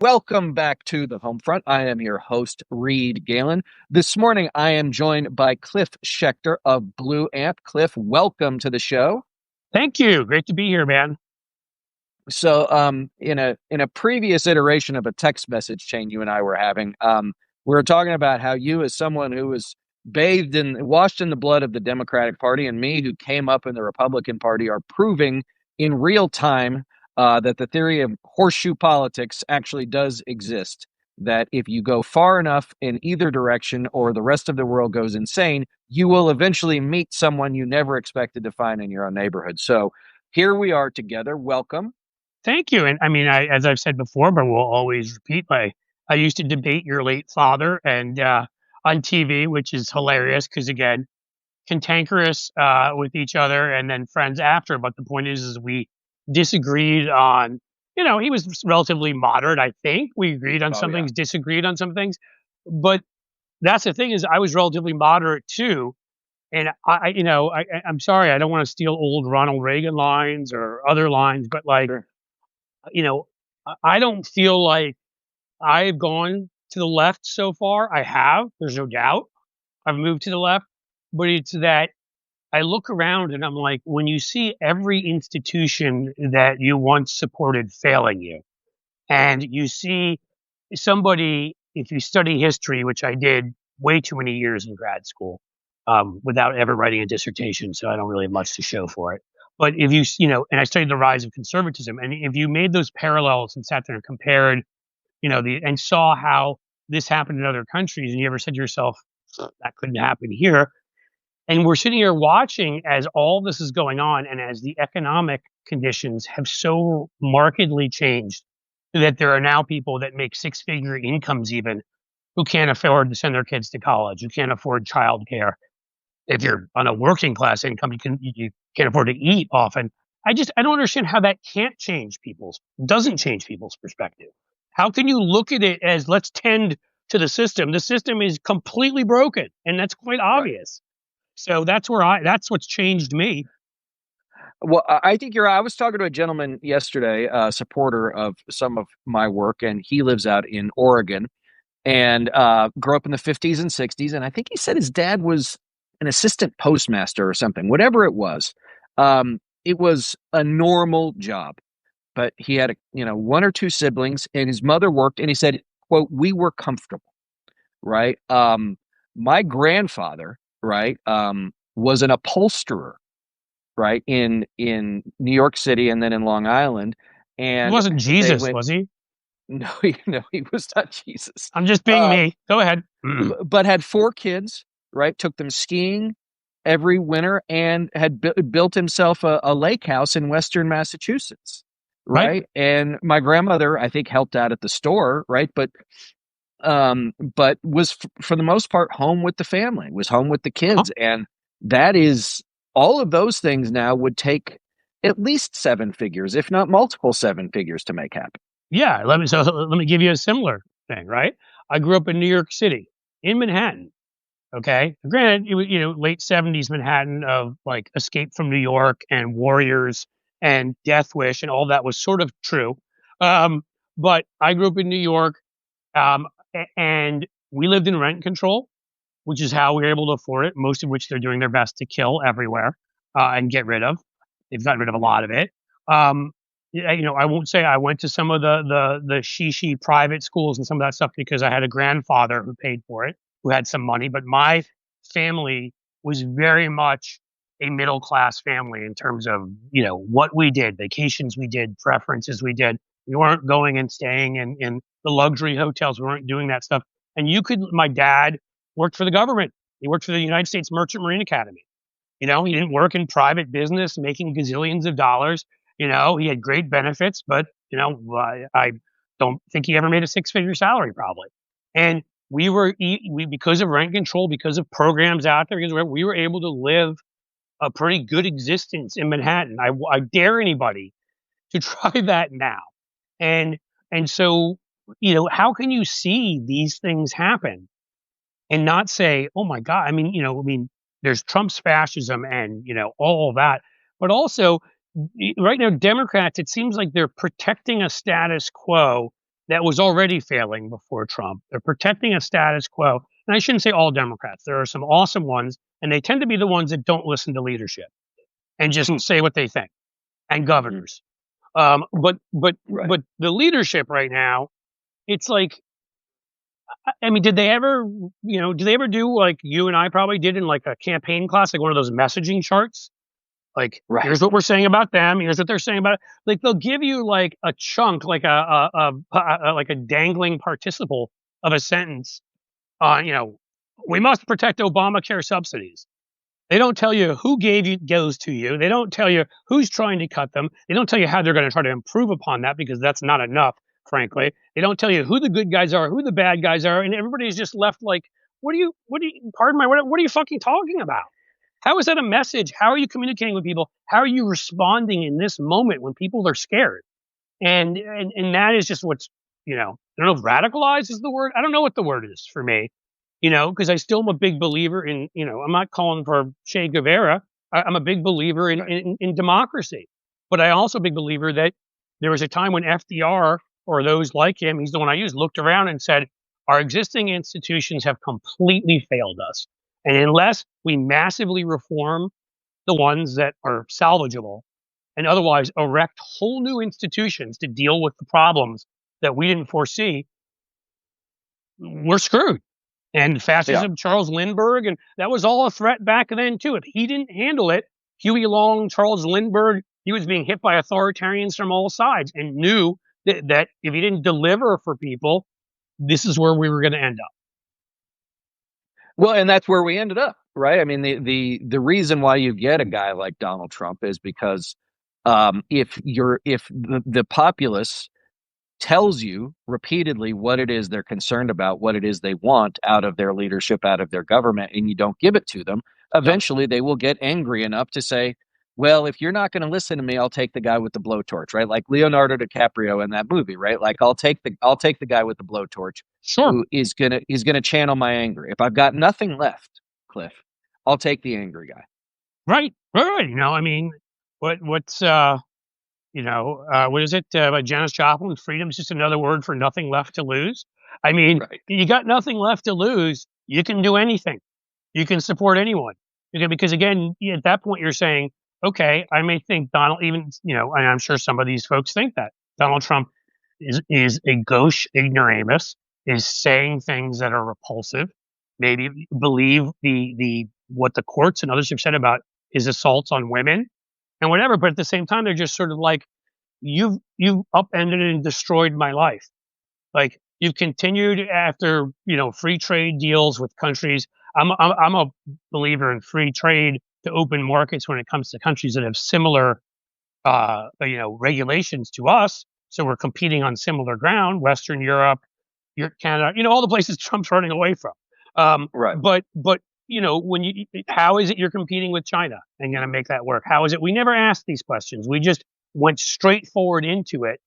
Welcome back to the home front. I am your host, Reed Galen. This morning, I am joined by Cliff Schecter of Blue Amp. Cliff, welcome to the show. Thank you. Great to be here, man. In a previous iteration of a text message chain you and I were having, we were talking about how you, as someone who was washed in the blood of the Democratic Party, and me, who came up in the Republican Party, are proving in real time that the theory of horseshoe politics actually does exist. That if you go far enough in either direction or the rest of the world goes insane, you will eventually meet someone you never expected to find in your own neighborhood. So here we are together. Welcome. Thank you. And I mean, as I've said before, but we'll always repeat, I used to debate your late father and on TV, which is hilarious because again, cantankerous with each other and then friends after. But the point is we disagreed on. He was relatively moderate. I think we agreed on Oh some yeah. things, disagreed on some things, but that's the thing is I was relatively moderate too. And I'm sorry, I don't want to steal old Ronald Reagan lines or other lines, but Sure. you know, I don't feel like I've gone to the left so far. I have, there's no doubt. I've moved to the left, but it's that I look around and I'm like, when you see every institution that you once supported failing you, and you see somebody, if you study history, which I did way too many years in grad school, without ever writing a dissertation, so I don't really have much to show for it. But if and I studied the rise of conservatism, and if you made those parallels and sat there and compared, and saw how this happened in other countries, and you ever said to yourself, that couldn't happen here. And we're sitting here watching as all this is going on, and as the economic conditions have so markedly changed that there are now people that make six-figure incomes even who can't afford to send their kids to college, who can't afford childcare. If you're on a working class income, you can't afford to eat often. I don't understand how that can't change doesn't change people's perspective. How can you look at it as let's tend to the system? The system is completely broken, and that's quite Right. obvious. So that's what's changed me. Well, I think you're. I was talking to a gentleman yesterday, a supporter of some of my work, and he lives out in Oregon and grew up in the 50s and 60s. And I think he said his dad was an assistant postmaster or something, whatever it was. It was a normal job, but he had one or two siblings, and his mother worked, and he said, "quote We were comfortable." Right. My grandfather, right, was an upholsterer, right, in New York City and then in Long Island, He and wasn't they Jesus, went. was he? No, no, he was not Jesus. I'm just being Um, me. Go ahead. but had four kids, right? Took them skiing every winter and had built himself a lake house in Western Massachusetts, Right? right? And my grandmother, I think, helped out at the store, right? But was for the most part home with the family, was home with the Uh-huh. kids, and that is all of those things now would take at least seven figures, if not multiple seven figures, to make happen. Yeah, let me give you a similar thing, right? I grew up in New York City, in Manhattan. Okay, granted, it was late '70s Manhattan of like Escape from New York and Warriors and Death Wish and all that was sort of true. Um, but I grew up in New York, and we lived in rent control, which is how we were able to afford it. Most of which they're doing their best to kill everywhere and get rid of. They've gotten rid of a lot of it. Um, I won't say I went to some of the shishi private schools and some of that stuff because I had a grandfather who paid for it, who had some money. But my family was very much a middle class family in terms of what we did, vacations we did, preferences we did. We weren't going and staying in the luxury hotels. We weren't doing that stuff. And my dad worked for the government. He worked for the United States Merchant Marine Academy. He didn't work in private business making gazillions of dollars. He had great benefits, but I don't think he ever made a six-figure salary probably. And we because of rent control, because of programs out there, because we were able to live a pretty good existence in Manhattan. I dare anybody to try that now. And so how can you see these things happen and not say, "Oh my God." There's Trump's fascism and all of that, but also right now Democrats. It seems like they're protecting a status quo that was already failing before Trump. They're protecting a status quo. And I shouldn't say all Democrats. There are some awesome ones, and they tend to be the ones that don't listen to leadership and just say what they think, and governors. Right. But the leadership right now, it's like, I mean, did they ever, did they ever do like you and I probably did in like a campaign class, like one of those messaging charts? Like, Right. here's what we're saying about them. Here's what they're saying about it. Like, they'll give you like a chunk, like like a dangling participle of a sentence on, we must protect Obamacare subsidies. They don't tell you who gave you those to you. They don't tell you who's trying to cut them. They don't tell you how they're going to try to improve upon that because that's not enough, frankly. They don't tell you who the good guys are, who the bad guys are, and everybody's just left like, pardon my, what are you fucking talking about? How is that a message? How are you communicating with people? How are you responding in this moment when people are scared? And that is just what's, I don't know if radicalized is the word. I don't know what the word is for me, because I still am a big believer in, I'm not calling for Che Guevara. I'm a big believer in, Right. in democracy, but I also a big believer that there was a time when FDR or those like him, he's the one I use, looked around and said, our existing institutions have completely failed us. And unless we massively reform the ones that are salvageable, and otherwise erect whole new institutions to deal with the problems that we didn't foresee, we're screwed. And Yeah. fascism, Charles Lindbergh, and that was all a threat back then too. If he didn't handle it, Huey Long, Charles Lindbergh, he was being hit by authoritarians from all sides and knew that if he didn't deliver for people, this is where we were going to end up. Well, and that's where we ended up, right? I mean, the reason why you get a guy like Donald Trump is because if the populace tells you repeatedly what it is they're concerned about, what it is they want out of their leadership, out of their government, and you don't give it to them, Yep. eventually they will get angry enough to say, well, if you're not going to listen to me, I'll take the guy with the blowtorch, right? Like Leonardo DiCaprio in that movie, right? Like I'll take the guy with the blowtorch Sure. who is gonna channel my anger. If I've got nothing left, Cliff, I'll take the angry guy. Right. Right. I mean, what's what is it by Janis Joplin? Freedom's just another word for nothing left to lose. I mean, Right. you got nothing left to lose. You can do anything. You can support anyone. Because again, at that point, you're saying, okay, I may think Donald, even and I'm sure some of these folks think that Donald Trump is a gauche ignoramus, is saying things that are repulsive. Maybe believe the what the courts and others have said about his assaults on women and whatever. But at the same time, they're just sort of like, you've upended and destroyed my life. Like, you've continued after free trade deals with countries. I'm a believer in free trade to open markets when it comes to countries that have similar regulations to us. So we're competing on similar ground, Western Europe, Canada, all the places Trump's running away from. Right. But when how is it you're competing with China and going to make that work? How is it? We never asked these questions. We just went straight forward into it.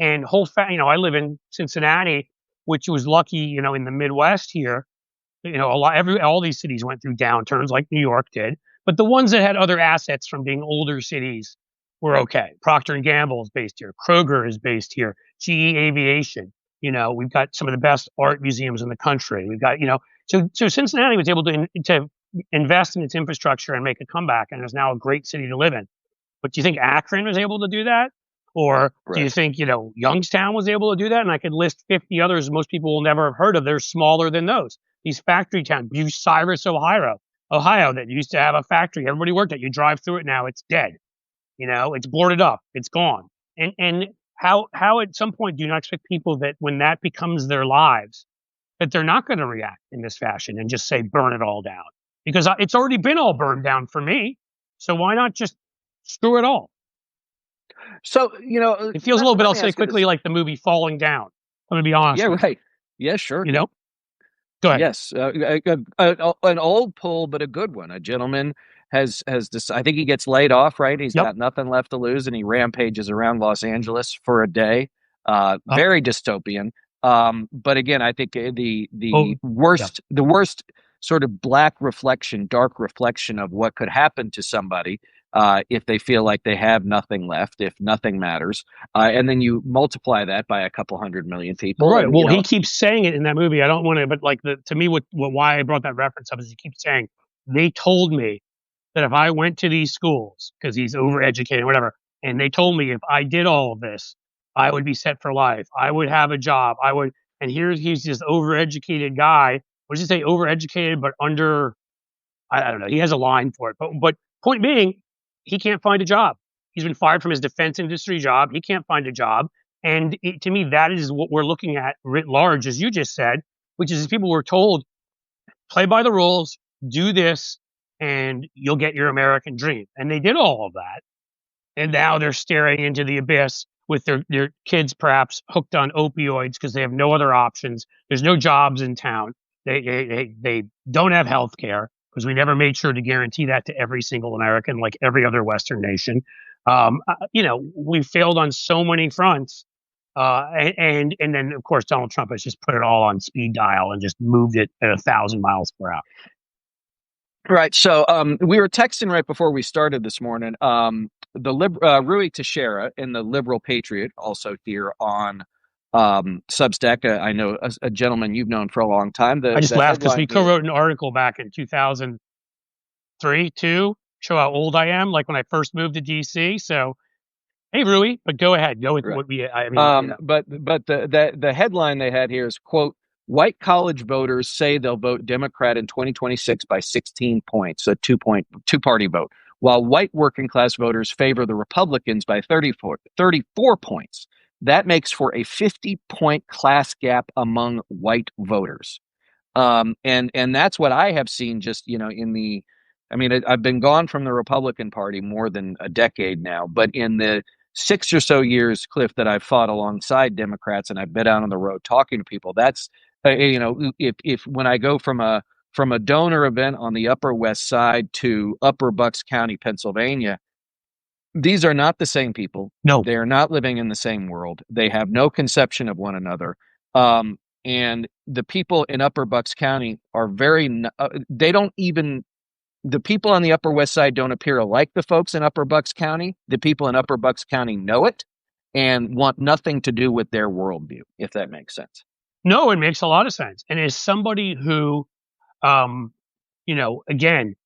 And I live in Cincinnati, which was lucky, in the Midwest here. All these cities went through downturns like New York did, but the ones that had other assets from being older cities were okay. Procter and Gamble is based here. Kroger is based here. GE Aviation. We've got some of the best art museums in the country. We've got, so Cincinnati was able to invest in its infrastructure and make a comeback, and is now a great city to live in. But do you think Akron was able to do that? Or do you Right. think, Youngstown was able to do that? And I could list 50 others most people will never have heard of. They're smaller than those. These factory towns, Bucyrus, Ohio, that used to have a factory. Everybody worked at. You drive through it now, it's dead. It's boarded up. It's gone. And how at some point do you not expect people that when that becomes their lives, that they're not going to react in this fashion and just say, burn it all down? Because it's already been all burned down for me. So why not just screw it all? So It feels a little bit, let I'll me say ask you quickly, this. like the movie Falling Down. I'm going to be honest Yeah. with you. Right. Yeah. Sure. Go ahead. Yes, an old pull, but a good one. A gentleman has I think he gets laid off, right? He's Yep. got nothing left to lose, and he rampages around Los Angeles for a day. Oh, Very dystopian. But again, I think the oh, the yeah. worst the worst sort of black reflection, dark reflection of what could happen to somebody if they feel like they have nothing left, if nothing matters, and then you multiply that by a couple 100 million people, Right. and you Well, he know, keeps saying it in that movie. I don't want to, but like to me, why I brought that reference up is he keeps saying they told me that if I went to these schools because he's overeducated, whatever, and they told me if I did all of this, I would be set for life. I would have a job. I would, and he's this overeducated guy. What does he say? Overeducated, but under I don't know. He has a line for it, but point being, he can't find a job. He's been fired from his defense industry job. He can't find a job, and to me, that is what we're looking at writ large, as you just said, which is people were told play by the rules, do this, and you'll get your American dream, and they did all of that, and now they're staring into the abyss with their kids perhaps hooked on opioids because they have no other options. There's no jobs in town. They don't have health care because we never made sure to guarantee that to every single American, like every other Western nation. We failed on so many fronts. And then of course Donald Trump has just put it all on speed dial and just moved it at 1,000 miles per hour. right. So we were texting right before we started this morning. Rui Teixeira in the Liberal Patriot, also here on Substack. I know a gentleman you've known for a long time. I just The laughed because headline we here, co-wrote an article back in 2003, two, show how old I am, like when I first moved to DC. So, hey, Rui, but go ahead. Go with right? what I mean, But the headline they had here is quote: White college voters say they'll vote Democrat in 2026 by 16 points, a two party vote, while white working class voters favor the Republicans by 34 points. That makes for a 50-point class gap among white voters. And that's what I have seen just, I mean, I've been gone from the Republican Party more than a decade now, but in the 6 or so years, Cliff, that I've fought alongside Democrats and I've been out on the road talking to people, that's, if when I go from a donor event on the Upper West Side to Upper Bucks County, Pennsylvania, these are not the same people. no, They are not living in the same world. They have no conception of one another. And the people in Upper Bucks County are they don't even, the people on the Upper West Side don't appear like the folks in Upper Bucks County. The people in Upper Bucks County know it and want nothing to do with their worldview, if that makes sense. no, it makes a lot of sense. And as somebody who, um, again,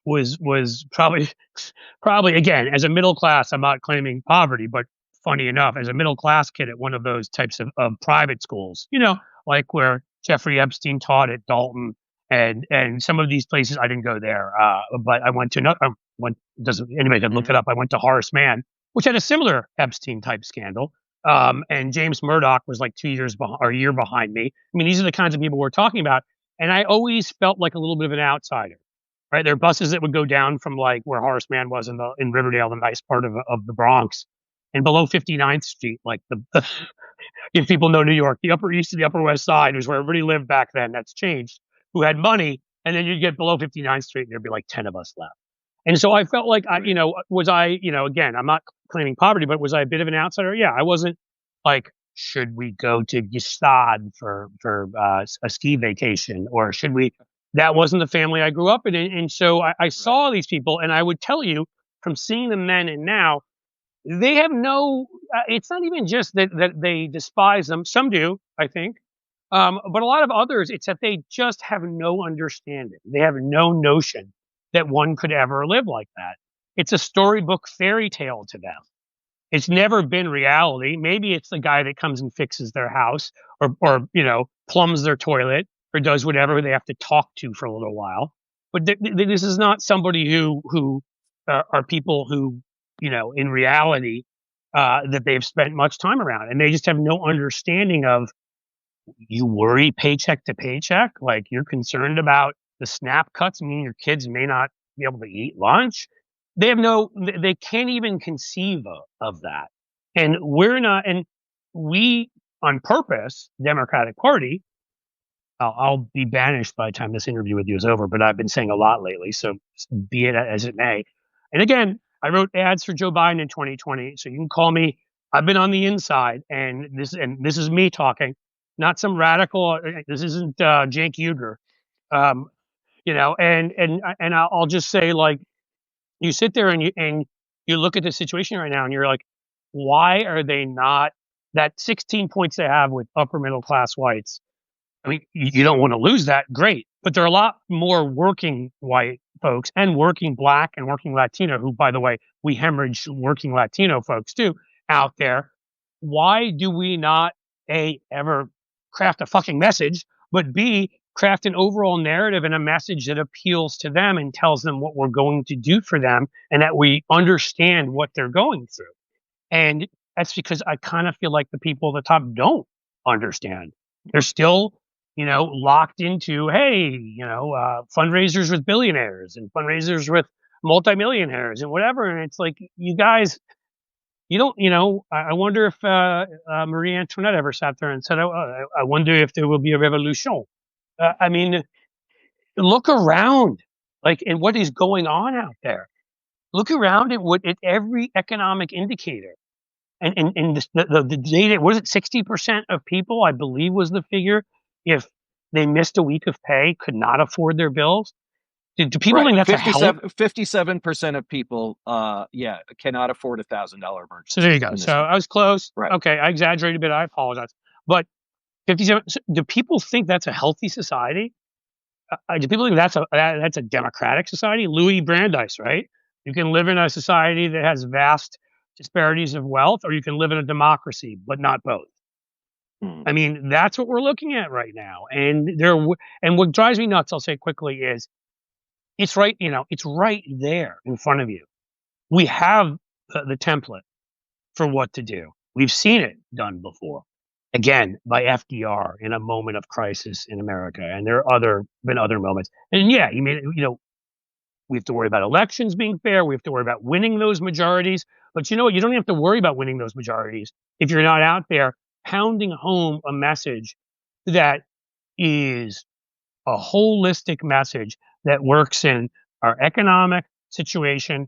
was probably again as a middle class. I'm not claiming poverty, but funny enough, as a middle class kid at one of those types of private schools, like where Jeffrey Epstein taught at Dalton, and some of these places I didn't go there, but I went to another. Went doesn't anybody can look Mm-hmm. it up. I went to Horace Mann, which had a similar Epstein type scandal. And James Murdoch was like 2 years or a year behind me. I mean, these are the kinds of people we're talking about. And I always felt like a little bit of an outsider, right? There are buses that would go down from like where Horace Mann was in Riverdale, the nice part of the Bronx, and below 59th Street, like if people know New York, the Upper East and the Upper West Side was where everybody lived back then. That's changed. Who had money, and then you'd get below 59th Street, and there'd be like 10 of us left. And so I felt like Right. was I, again, I'm not claiming poverty, but was I a bit of an outsider? Yeah, I wasn't like, should we go to Gstaad for a ski vacation, or should we? That wasn't the family I grew up in, and so I Right. saw these people, and I would tell you from seeing them then and now, they have no. It's not even just that they despise them. Some do, I think, but a lot of others, it's that they just have no understanding. They have no notion that one could ever live like that. It's a storybook fairy tale to them. It's never been reality. Maybe it's the guy that comes and fixes their house or plumbs their toilet or does whatever they have to talk to for a little while. But this is not somebody who are people who, in reality, that they've spent much time around, and they just have no understanding of you worry paycheck to paycheck, like you're concerned about the snap cuts, meaning your kids may not be able to eat lunch. They can't even conceive of that. And we're not, and we on purpose, Democratic Party, I'll be banished by the time this interview with you is over, but I've been saying a lot lately. So be it as it may. And again, I wrote ads for Joe Biden in 2020. So you can call me. I've been on the inside, and this is me talking, not some radical. This isn't Cenk Uygur, um, and I'll just say like you sit there and you look at the situation right now and you're like, why are they not that 16 points they have with upper middle class whites? I mean, you don't want to lose that, great. But there are a lot more working white folks and working black and working Latino, who, by the way, we hemorrhage working Latino folks too out there. Why do we not A, ever craft a fucking message, but B, craft an overall narrative and a message that appeals to them and tells them what we're going to do for them and that we understand what they're going through? And that's because I kind of feel like the people at the top don't understand. They're still, locked into, hey, fundraisers with billionaires and fundraisers with multimillionaires and whatever. And it's like, you guys, you don't, I wonder if Marie Antoinette ever sat there and said, I wonder if there will be a revolution. I mean, look around, like, and what is going on out there. Look around at every economic indicator and the data, was it 60% of people, I believe was the figure, if they missed a week of pay, could not afford their bills? Do people Right. think that's a help? 57% of people, yeah, cannot afford $1,000 So there emergency you go. in So this I country. was close. Right. Okay, I exaggerated a bit. I apologize. But 57. Do people think that's a healthy society? Do people think that's a democratic society? Louis Brandeis, right? You can live in a society that has vast disparities of wealth, or you can live in a democracy, but not both. Mm. I mean, that's what we're looking at right now. And what drives me nuts, I'll say quickly, is it's right there in front of you. We have the template for what to do. We've seen it done before. Again, by FDR in a moment of crisis in America, and there are been other moments. And yeah, we have to worry about elections being fair. We have to worry about winning those majorities. But you know what? You don't have to worry about winning those majorities if you're not out there pounding home a message that is a holistic message that works in our economic situation,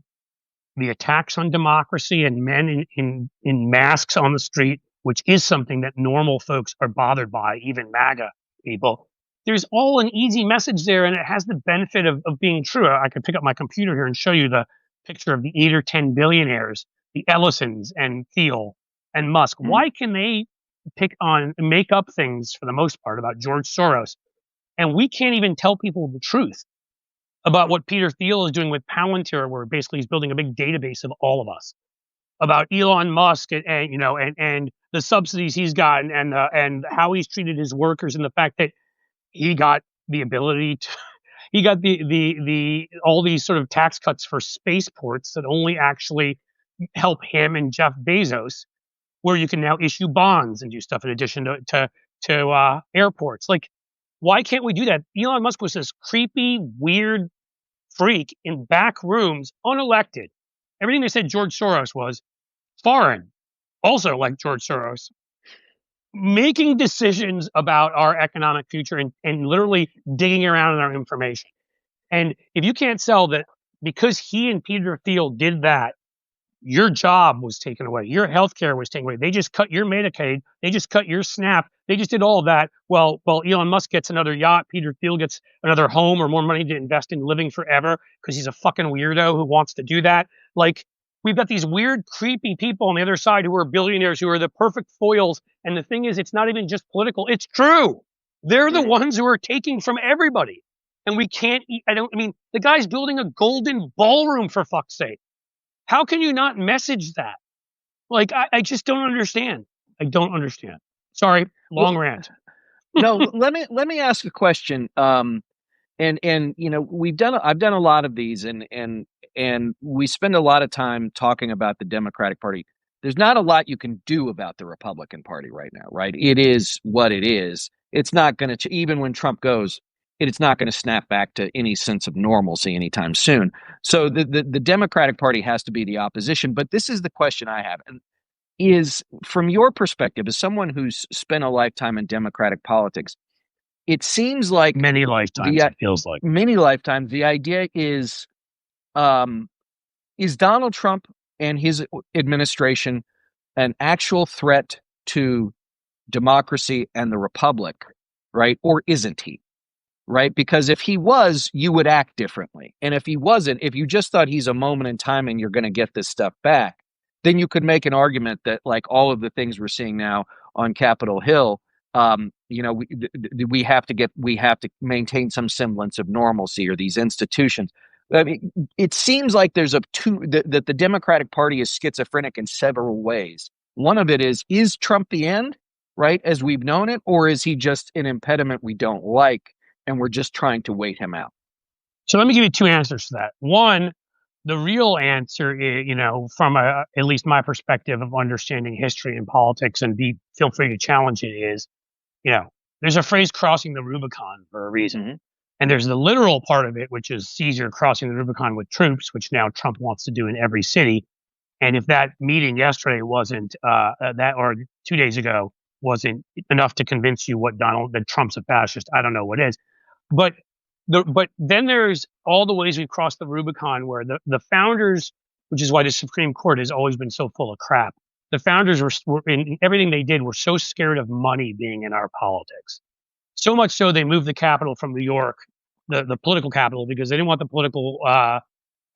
the attacks on democracy and men in masks on the street, which is something that normal folks are bothered by, even MAGA people. There's all an easy message there, and it has the benefit of being true. I could pick up my computer here and show you the picture of the 8 or 10 billionaires, the Ellisons and Thiel and Musk. Mm. Why can they make up things for the most part about George Soros, and we can't even tell people the truth about what Peter Thiel is doing with Palantir, where basically he's building a big database of all of us, about Elon Musk and the subsidies he's gotten and how he's treated his workers, and the fact that he got the ability to he got the all these sort of tax cuts for spaceports that only actually help him and Jeff Bezos, where you can now issue bonds and do stuff in addition to airports. Like, why can't we do that? Elon Musk was this creepy, weird freak in back rooms, unelected. Everything they said George Soros was foreign, also like George Soros, making decisions about our economic future and literally digging around in our information. And if you can't sell that because he and Peter Thiel did that, your job was taken away. Your health care was taken away. They just cut your Medicaid. They just cut your SNAP. They just did all of that. Well, Elon Musk gets another yacht. Peter Thiel gets another home or more money to invest in living forever because he's a fucking weirdo who wants to do that. Like, we've got these weird, creepy people on the other side who are billionaires who are the perfect foils. And the thing is, it's not even just political. It's true. They're the Mm. ones who are taking from everybody. And we can't, the guy's building a golden ballroom, for fuck's sake. How can you not message that? Like, I just don't understand. I don't understand. Sorry, Well, long rant. no, let me ask a question. And I've done a lot of these, and we spend a lot of time talking about the Democratic Party. There's not a lot you can do about the Republican Party right now, right? It is what it is. It's not going to, even when Trump goes, it's not going to snap back to any sense of normalcy anytime soon. So the Democratic Party has to be the opposition. But this is the question I have, and is from your perspective, as someone who's spent a lifetime in Democratic politics, it seems like Many lifetimes, the it feels like. many lifetimes. The idea um, is Donald Trump and his administration an actual threat to democracy and the republic, right? Or isn't he? right? Because if he was, you would act differently. And if he wasn't, if you just thought he's a moment in time and you're going to get this stuff back, then you could make an argument that, like all of the things we're seeing now on Capitol Hill, we have to maintain some semblance of normalcy, or these institutions. I mean, it seems like there's that the Democratic Party is schizophrenic in several ways. One of it is Trump the end, right, as we've known it, or is he just an impediment we don't like, and we're just trying to wait him out? So let me give you two answers to that. One, the real answer is, from at least my perspective of understanding history and politics, and feel free to challenge it, is, you know, there's a phrase crossing the Rubicon for a reason. Mm-hmm. And there's the literal part of it, which is Caesar crossing the Rubicon with troops, which now Trump wants to do in every city. And if that meeting yesterday wasn't or 2 days ago wasn't enough to convince you that Trump's a fascist, I don't know what is. But but then there's all the ways we've crossed the Rubicon, where the founders, which is why the Supreme Court has always been so full of crap. The founders were in everything they did were so scared of money being in our politics. So much so they moved the capital from New York, the political capital, because they didn't want the political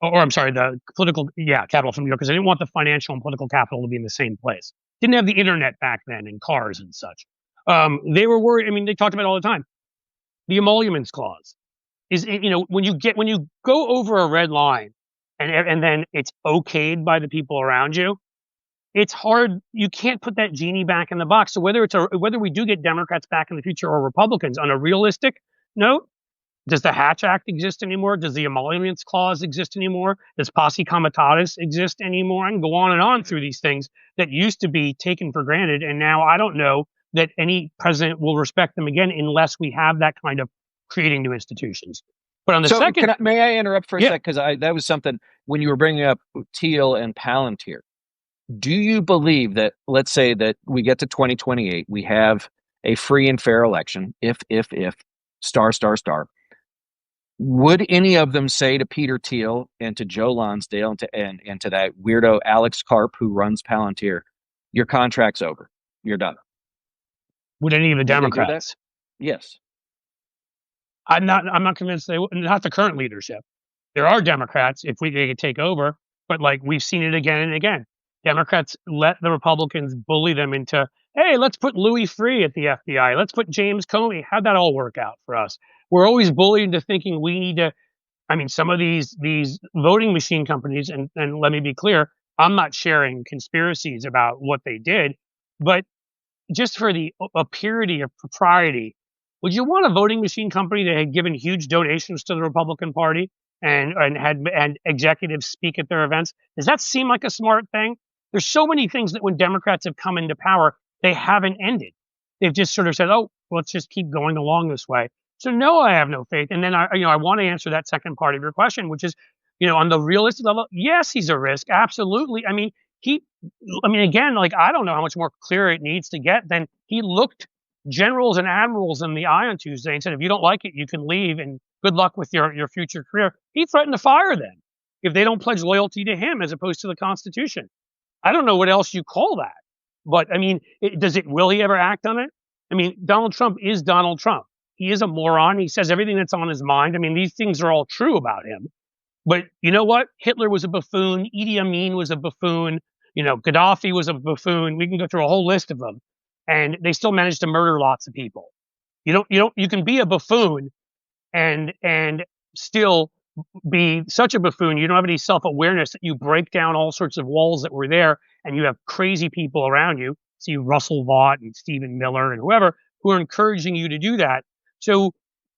or I'm sorry, the political, yeah, capital from New York, because they didn't want the financial and political capital to be in the same place. Didn't have the internet back then and cars and such. They were worried. I mean, they talked about it all the time. The emoluments clause is, when you go over a red line and then it's okayed by the people around you, it's hard. You can't put that genie back in the box. So whether we do get Democrats back in the future or Republicans, on a realistic note, does the Hatch Act exist anymore? Does the emoluments clause exist anymore? Does posse comitatus exist anymore? I can go on and on through these things that used to be taken for granted, and now I don't know that any president will respect them again unless we have that kind of creating new institutions. But on the So, second, may I interrupt for a yeah, sec? Because that was something when you were bringing up Teal and Palantir. Do you believe that, let's say that we get to 2028, we have a free and fair election, if, star, star, star, would any of them say to Peter Thiel and to Joe Lonsdale and to that weirdo Alex Karp who runs Palantir, your contract's over, you're done? would any of the Would they do that? Democrats? Yes. I'm not convinced they would. Not the current leadership. There are Democrats if they could take over, but like we've seen it again and again. Democrats let the Republicans bully them into, hey, let's put Louis Freeh at the FBI. Let's put James Comey. How'd that all work out for us? We're always bullied into thinking we need to. I mean, some of these voting machine companies, and let me be clear, I'm not sharing conspiracies about what they did, but just for the a purity of propriety, would you want a voting machine company that had given huge donations to the Republican Party and executives speak at their events? Does that seem like a smart thing? There's so many things that when Democrats have come into power, they haven't ended. They've just sort of said, "Oh, let's just keep going along this way." So no, I have no faith. And then I want to answer that second part of your question, which is, on the realistic level, yes, he's a risk, absolutely. He again, like, I don't know how much more clear it needs to get than he looked generals and admirals in the eye on Tuesday and said, if you don't like it, you can leave and good luck with your future career. He threatened to fire them if they don't pledge loyalty to him as opposed to the Constitution. I don't know what else you call that. But will he ever act on it? Donald Trump is Donald Trump. He is a moron. He says everything that's on his mind. These things are all true about him. But you know what? Hitler was a buffoon. Idi Amin was a buffoon. Gaddafi was a buffoon. We can go through a whole list of them, and they still managed to murder lots of people. You can be a buffoon and still be such a buffoon. You don't have any self-awareness that you break down all sorts of walls that were there, and you have crazy people around you. See Russell Vought and Stephen Miller and whoever who are encouraging you to do that. So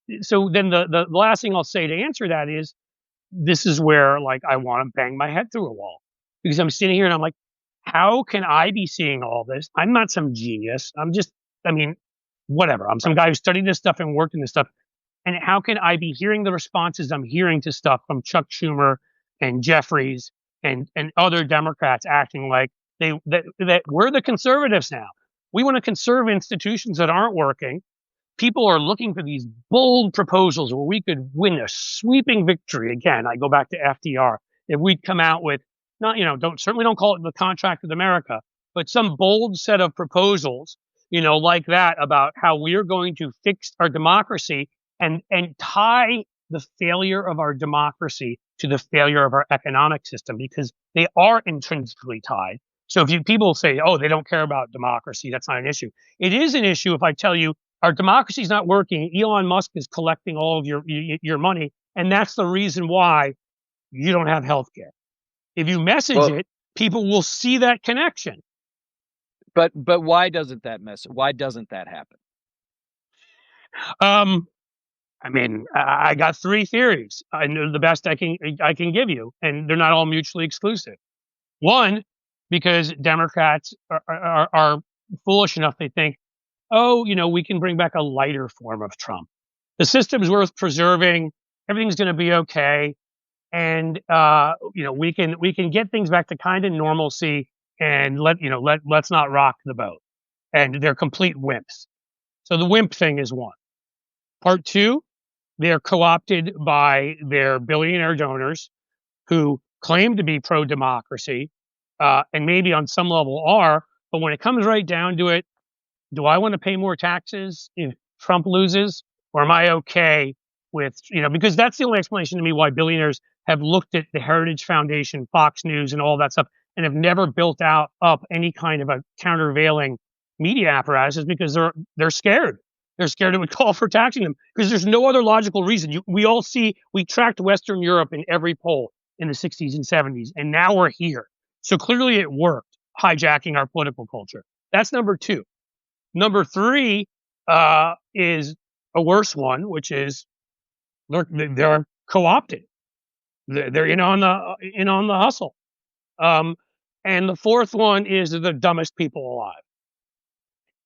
then the last thing I'll say to answer that is, this is where, like, I want to bang my head through a wall, because I'm sitting here and I'm like, how can I be seeing all this? I'm not some genius. Whatever. I'm some guy who studied this stuff and worked in this stuff. And how can I be hearing the responses I'm hearing to stuff from Chuck Schumer and Jeffries and other Democrats acting like that we're the conservatives now. We want to conserve institutions that aren't working. People are looking for these bold proposals where we could win a sweeping victory. Again, I go back to FDR. If we'd come out with, not, don't call it the contract with America, but some bold set of proposals, like that, about how we are going to fix our democracy and tie the failure of our democracy to the failure of our economic system, because they are intrinsically tied. So if people say, oh, they don't care about democracy, that's not an issue. It is an issue if I tell you our democracy is not working. Elon Musk is collecting all of your money, and that's the reason why you don't have health care. If you message Well, it, people will see that connection. but why doesn't that happen? Um, I mean, I got three theories. I know the best I can give you, and they're not all mutually exclusive. One, because Democrats are foolish enough, they think, oh, we can bring back a lighter form of Trump. The system's worth preserving. Everything's going to be okay, and we can get things back to kind of normalcy, and let's not rock the boat. And they're complete wimps. So the wimp thing is one. Part two, they're co-opted by their billionaire donors who claim to be pro-democracy, and maybe on some level are, but when it comes right down to it, do I want to pay more taxes if Trump loses, or am I okay with, because that's the only explanation to me why billionaires have looked at the Heritage Foundation, Fox News, and all that stuff, and have never built out up any kind of a countervailing media apparatus, is because they're scared. They're scared it would call for taxing them, because there's no other logical reason. We tracked Western Europe in every poll in the 60s and 70s, and now we're here. So clearly it worked, hijacking our political culture. That's number two. Number three is a worse one, which is they're co-opted. They're in on the hustle. Um, and the fourth one is the dumbest people alive.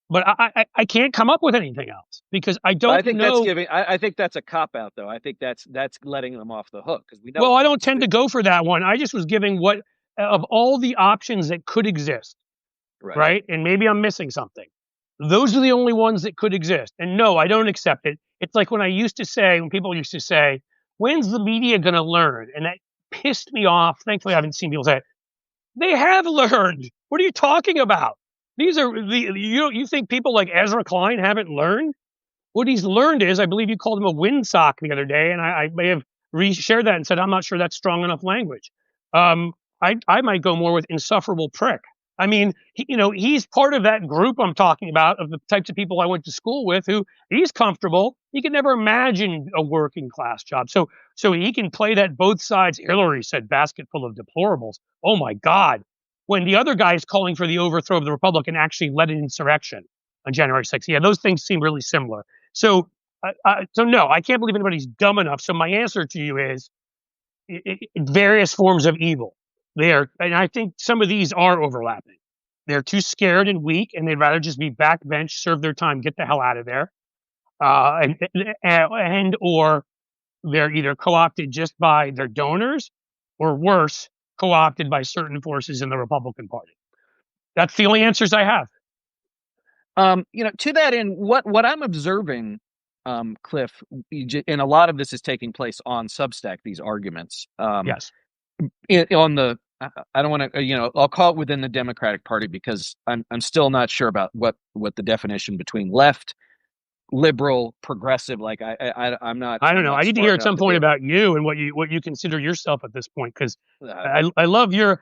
But I can't come up with anything else because I But I don't think that's know. giving. I think that's a cop out, though. I think that's letting them off the hook because we know Well, what I the don't truth tend to is. go for that one. I just was giving what of all the options that could exist, Right. right? And maybe I'm missing something. Those are the only ones that could exist. And no, I don't accept it. It's like when people used to say, when's the media going to learn? And that pissed me off. Thankfully, I haven't seen people say it. They have learned. What are you talking about? These are you think people like Ezra Klein haven't learned? What he's learned is, I believe you called him a windsock the other day, and I may have reshared that and said, I'm not sure that's strong enough language. Um, I might go more with insufferable prick. I mean, he's part of that group I'm talking about, of the types of people I went to school with, who he's comfortable. He could never imagine a working class job. So he can play that both sides. Hillary said basket full of deplorables. Oh my God. When the other guy is calling for the overthrow of the Republic and actually led an insurrection on January 6th. Yeah, those things seem really similar. So no, I can't believe anybody's dumb enough. So my answer to you is various forms of evil. And I think some of these are overlapping. They're too scared and weak, and they'd rather just be backbench, serve their time, get the hell out of there, or they're either co-opted just by their donors, or worse, co-opted by certain forces in the Republican Party. That's the only answers I have. To that end, what I'm observing, Cliff, and a lot of this is taking place on Substack. These arguments, Yes, on the, I don't want to, I'll call it within the Democratic Party because I'm still not sure about what the definition between left, liberal, progressive. Like I'm not I don't I'm know. I not need to hear smart at enough some to be point able. about you and what you consider yourself at this point, because Uh, I love your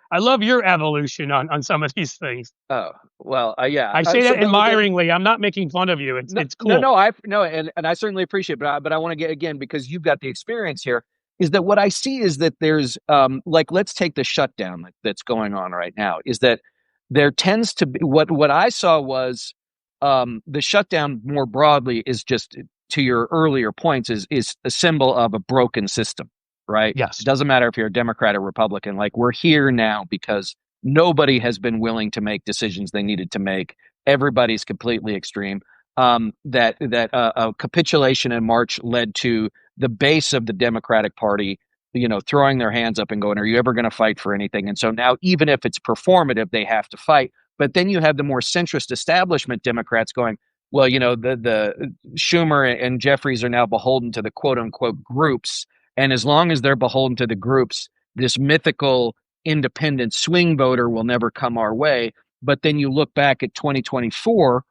evolution on some of these things. oh well, yeah. I say So, that but admiringly. I'm not making fun of you. It's no, it's no, cool. no. I no, and I certainly appreciate it, but I want to get again because you've got the experience here. Is that what I see is that there's like let's take the shutdown that's going on right now. Is that there tends to be what I saw was the shutdown more broadly is just to your earlier points is a symbol of a broken system, right? It Yes. doesn't matter if you're a Democrat or Republican. Like we're here now because nobody has been willing to make decisions they needed to make. Everybody's completely extreme. That a capitulation in March led to the base of the Democratic Party, throwing their hands up and going, "Are you ever going to fight for anything?" And so now, even if it's performative, they have to fight. But then you have the more centrist establishment Democrats going, "Well, the Schumer and Jeffries are now beholden to the quote unquote groups, and as long as they're beholden to the groups, this mythical independent swing voter will never come our way." But then you look back at 2024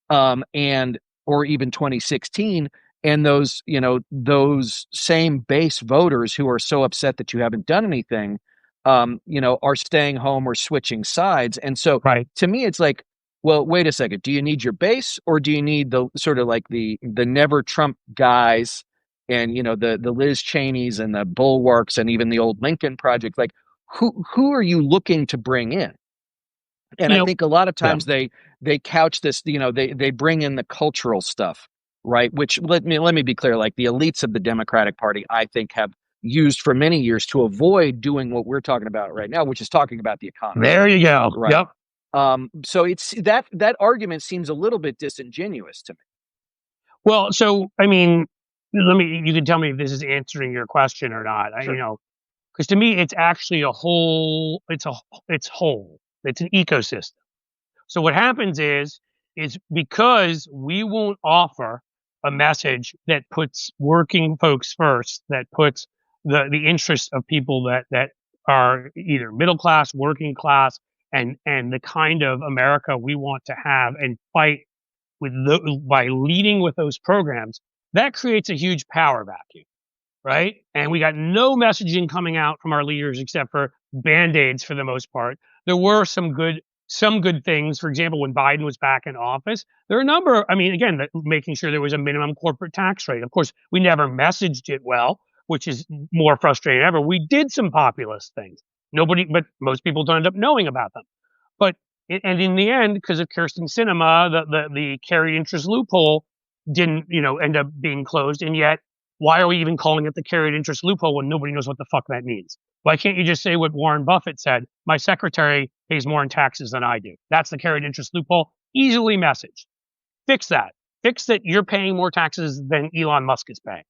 and or even 2016, and those same base voters who are so upset that you haven't done anything, are staying home or switching sides. And so Right. to me, it's like, well, wait a second. Do you need your base, or do you need the sort of like the never Trump guys, and the Liz Cheneys and the Bulwarks and even the old Lincoln Project? Like, who are you looking to bring in? And You I know, think a lot of yeah, times they couch this, they bring in the cultural stuff, right? Which, let me be clear, like the elites of the Democratic Party, I think, have used for many years to avoid doing what we're talking about right now, which is talking about the economy, there you go. right? Yep. So it's that argument seems a little bit disingenuous to me. Well, so I mean, you can tell me if this is answering your question or not. Sure. Because to me, it's actually a whole. It's whole. It's an ecosystem. So what happens is because we won't offer a message that puts working folks first, that puts the interests of people that are either middle class, working class, and the kind of America we want to have and fight by leading with those programs, that creates a huge power vacuum, right? And we got no messaging coming out from our leaders except for band-aids for the most part. There were some good things. For example, when Biden was back in office, there are a number. I mean, again, making sure there was a minimum corporate tax rate. Of course, we never messaged it well, which is more frustrating than ever. We did some populist things. But most people don't end up knowing about them. But and in the end, because of Kirsten Sinema, the carried interest loophole didn't end up being closed. And yet, why are we even calling it the carried interest loophole when nobody knows what the fuck that means? Why can't you just say what Warren Buffett said? My secretary pays more in taxes than I do. That's the carried interest loophole. Easily messaged. Fix that. Fix that you're paying more taxes than Elon Musk is paying.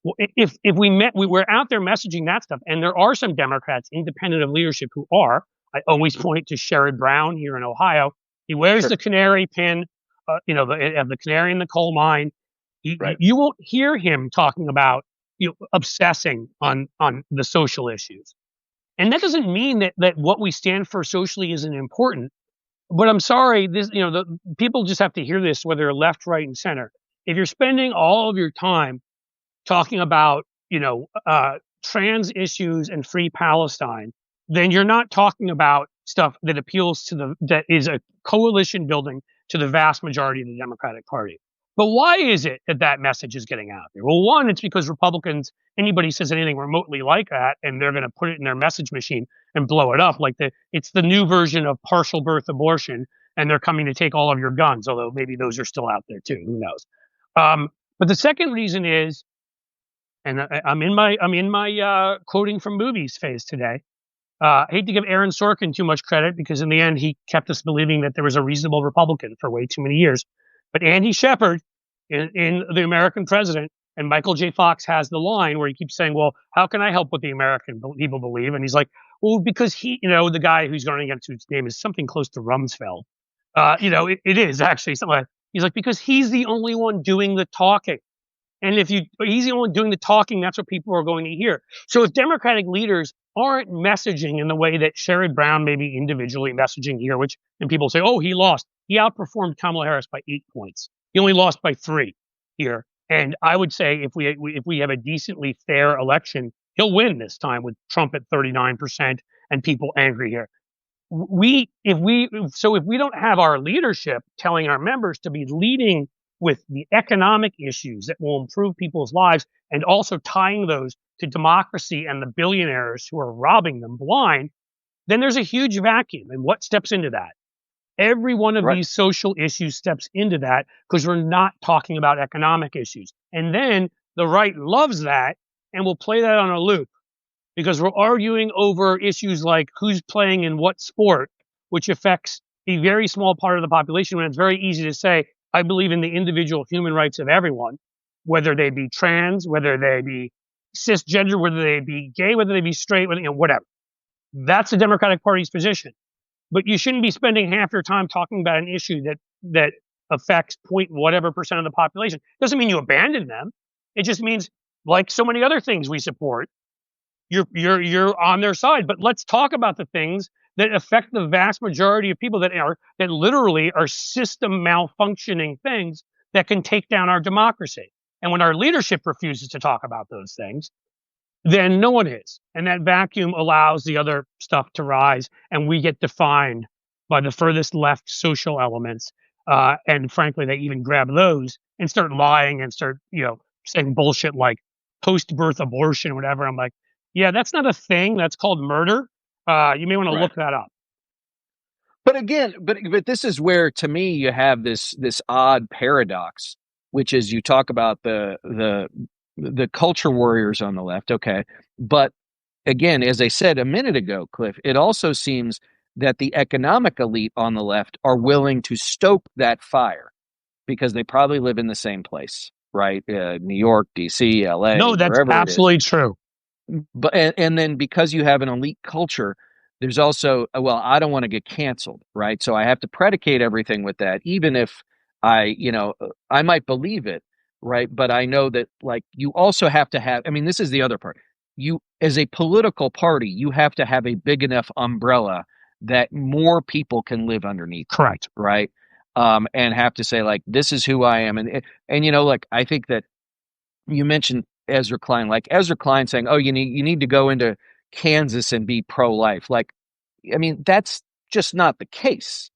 Well, if we were out there messaging that stuff, and there are some Democrats, independent of leadership, who are. I always point to Sherrod Brown here in Ohio. He wears Sure. the canary pin, the canary in the coal mine. Right. You won't hear him talking about obsessing on the social issues, and that doesn't mean that what we stand for socially isn't important. But I'm sorry, the people just have to hear this, whether they're left, right, and center. If you're spending all of your time talking about trans issues and free Palestine, then you're not talking about stuff that appeals to that is a coalition building to the vast majority of the Democratic Party. But why is it that message is getting out there? Well, one, it's because Republicans, anybody says anything remotely like that, and they're going to put it in their message machine and blow it up. It's the new version of partial birth abortion, and they're coming to take all of your guns. Although maybe those are still out there too. Who knows? But the second reason is, and I'm in my quoting from movies phase today. I hate to give Aaron Sorkin too much credit because in the end he kept us believing that there was a reasonable Republican for way too many years. But Andy Shepard in The American President, and Michael J. Fox has the line where he keeps saying, "Well, how can I help what the American people believe?" And he's like, "Well, because the guy who's going against, whose name is something close to Rumsfeld. It is actually something like, he's like, because he's the only one doing the talking. And he's the one doing the talking, that's what people are going to hear. So if Democratic leaders aren't messaging in the way that Sherrod Brown may be individually messaging here, and people say, oh, he lost. He outperformed Kamala Harris by 8 points. He only lost by 3 here. And I would say if we have a decently fair election, he'll win this time with Trump at 39% and people angry here. If we don't have our leadership telling our members to be leading with the economic issues that will improve people's lives and also tying those to democracy and the billionaires who are robbing them blind, then there's a huge vacuum. And what steps into that? Every one of Right. these social issues steps into that because we're not talking about economic issues. And then the right loves that and will play that on a loop because we're arguing over issues like who's playing in what sport, which affects a very small part of the population. When it's very easy to say, I believe in the individual human rights of everyone, whether they be trans, whether they be cisgender, whether they be gay, whether they be straight, whatever. That's the Democratic Party's position. But you shouldn't be spending half your time talking about an issue that affects point whatever percent of the population. Doesn't mean you abandon them. It just means, like so many other things we support, you're on their side. But let's talk about the things that affect the vast majority of people that literally are system malfunctioning things that can take down our democracy. And when our leadership refuses to talk about those things, then no one is. And that vacuum allows the other stuff to rise, and we get defined by the furthest left social elements. And frankly, they even grab those and start lying and start, saying bullshit like post-birth abortion, whatever. I'm like, yeah, that's not a thing. That's called murder. You may want to Right. look that up. But again, but this is where to me you have this odd paradox, which is you talk about the culture warriors on the left, okay, but again, as I said a minute ago, Cliff, it also seems that the economic elite on the left are willing to stoke that fire because they probably live in the same place, right? New York, D.C., L.A., No, that's wherever it is. absolutely true. But and then because you have an elite culture, there's also well, I don't want to get canceled, right? So I have to predicate everything with that, even if I might believe it, right? But I know that like you also have to have. I mean, this is the other part. You as a political party, you have to have a big enough umbrella that more people can live underneath, Correct. right? And have to say like this is who I am, and like I think that you mentioned Ezra Klein, like Ezra Klein saying, "Oh, you need to go into Kansas and be pro-life." Like, I mean, that's just not the case,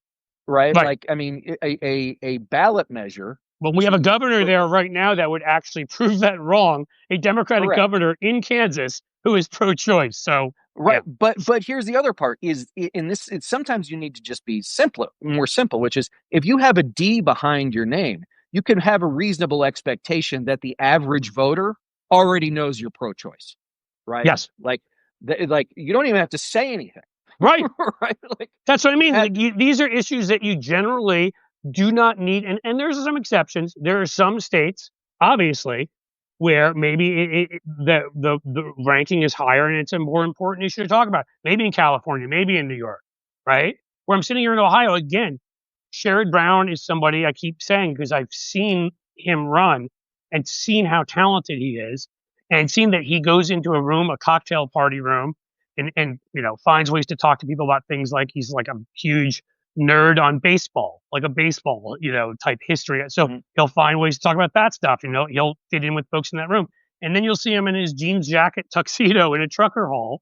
right? Right. Like, I mean, a ballot measure Well, we have a to governor there right now that would actually prove that wrong. A Democratic correct. governor in Kansas who is pro-choice. So, yeah. Right, but here's the other part is in this it's sometimes you need to just be simpler, more simple, which is if you have a D behind your name, you can have a reasonable expectation that the average voter already knows you're pro-choice, right? Yes. Like you don't even have to say anything, Right. right? Like That's what I mean. have, Like these are issues that you generally do not need. And there's some exceptions. There are some states, obviously, where maybe the ranking is higher and it's a more important issue to talk about. Maybe in California, maybe in New York, right? Where I'm sitting here in Ohio again. Sherrod Brown is somebody I keep saying because I've seen him run and seen how talented he is, and seen that he goes into a room, a cocktail party room, and finds ways to talk to people about things like he's like a huge nerd on baseball, like a baseball type history. So mhm. he'll find ways to talk about that stuff. He'll fit in with folks in that room, and then you'll see him in his jeans jacket tuxedo in a trucker hall,